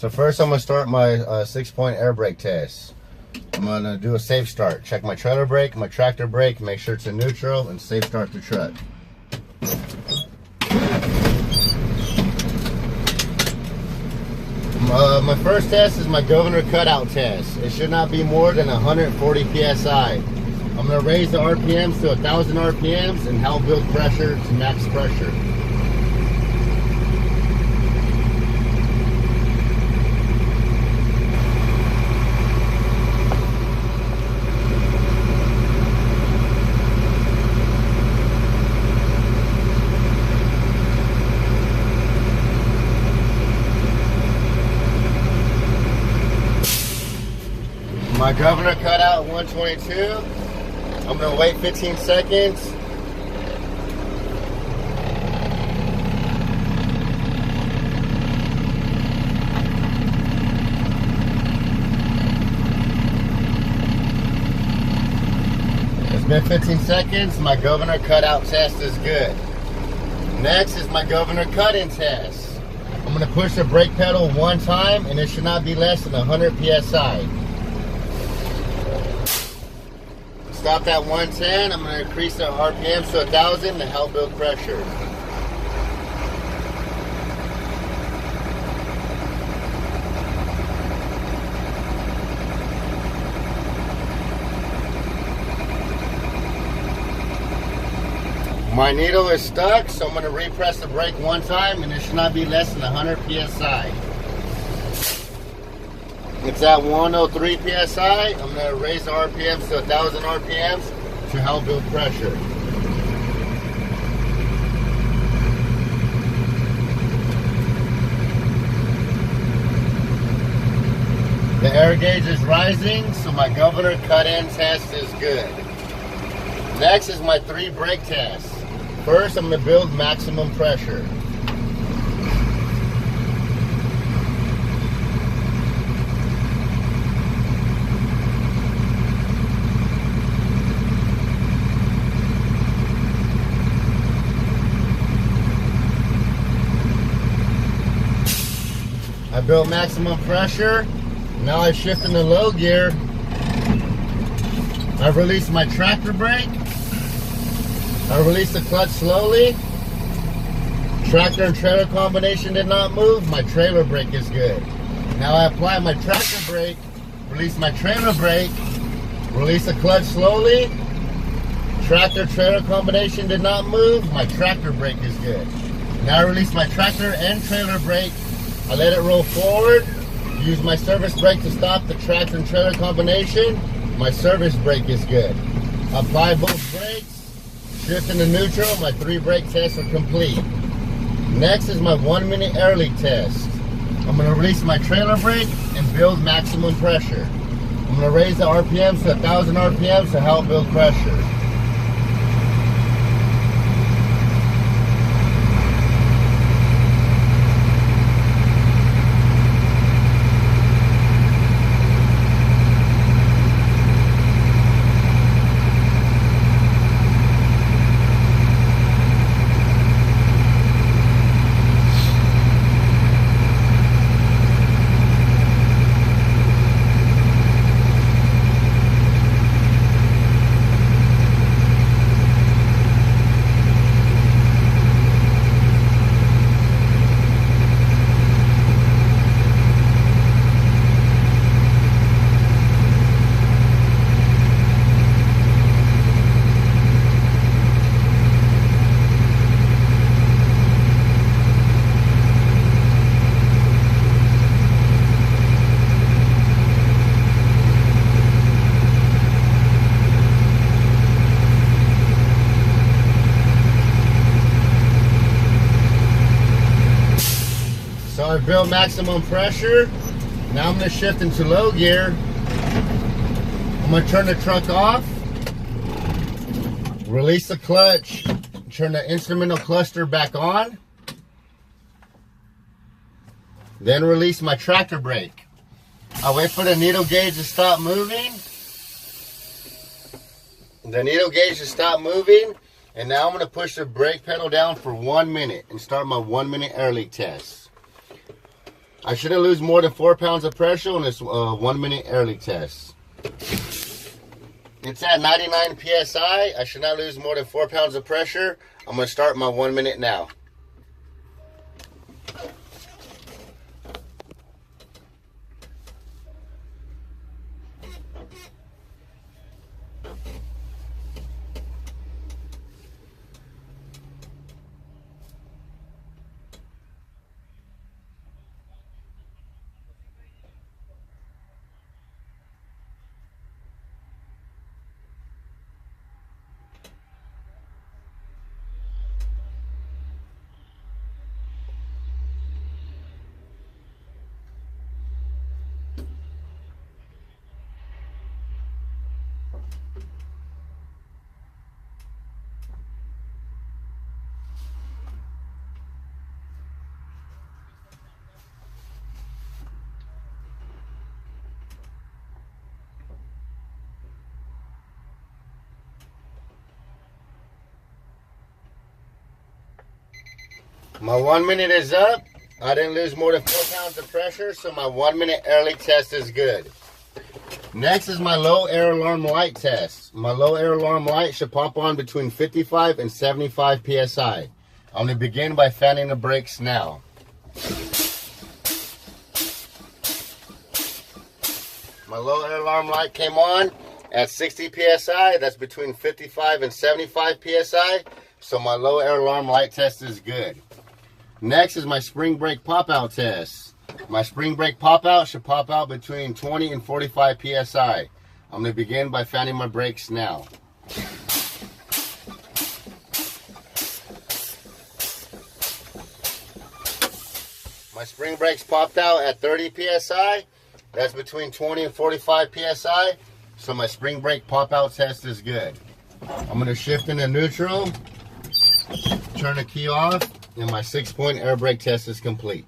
So first I'm going to start my 6-point air brake test. I'm going to do a safe start. Check my trailer brake, my tractor brake, make sure it's in neutral, and safe start the truck. My first test is my governor cutout test. It should not be more than 140 psi. I'm going to raise the RPMs to 1,000 RPMs and help build pressure to max pressure. My governor cut out 122. I'm going to wait 15 seconds. It's been 15 seconds. My governor cutout test is good. Next is my governor cut-in test. I'm going to push the brake pedal one time and it should not be less than 100 psi. Stop at 110. I'm going to increase the RPMs to 1,000 to help build pressure. My needle is stuck, so I'm going to repress the brake one time and it should not be less than 100 psi. It's at 103 psi. I'm going to raise the RPMs to 1,000 RPMs to help build pressure. The air gauge is rising, so my governor cut-in test is good. Next is my 3 brake tests. First, I'm going to build maximum pressure. I built maximum pressure. Now I shift into low gear. I release my tractor brake. I release the clutch slowly. Tractor and trailer combination did not move. My trailer brake is good. Now I apply my tractor brake, release my trailer brake, release the clutch slowly. Tractor trailer combination did not move. My tractor brake is good. Now I release my tractor and trailer brake. I let it roll forward, use my service brake to stop the tractor and trailer combination. My service brake is good. Apply both brakes, shift into neutral. My 3 brake tests are complete. Next is my 1-minute air leak test. I'm going to release my trailer brake and build maximum pressure. I'm going to raise the RPMs to 1,000 RPMs to help build pressure. So I've built maximum pressure. Now I'm going to shift into low gear. I'm going to turn the truck off, release the clutch, turn the instrumental cluster back on, then release my tractor brake. I wait for the needle gauge to stop moving. The needle gauge to stop moving, and now I'm going to push the brake pedal down for 1 minute and start my 1 minute air leak test. I shouldn't lose more than 4 pounds of pressure on this 1 minute air leak test. It's at 99 PSI. I should not lose more than 4 pounds of pressure. I'm going to start my 1 minute now. My 1 minute is up. I didn't lose more than 4 pounds of pressure, so my 1 minute air leak test is good. Next is my low air alarm light test. My low air alarm light should pop on between 55 and 75 PSI. I'm going to begin by fanning the brakes now. My low air alarm light came on at 60 PSI. That's between 55 and 75 PSI. So my low air alarm light test is good. Next is my spring brake pop out test. My spring brake pop out should pop out between 20 and 45 PSI. I'm going to begin by fanning my brakes now. My spring brakes popped out at 30 PSI. That's between 20 and 45 PSI. So my spring brake pop out test is good. I'm going to shift into neutral, turn the key off, and my 6-point air brake test is complete.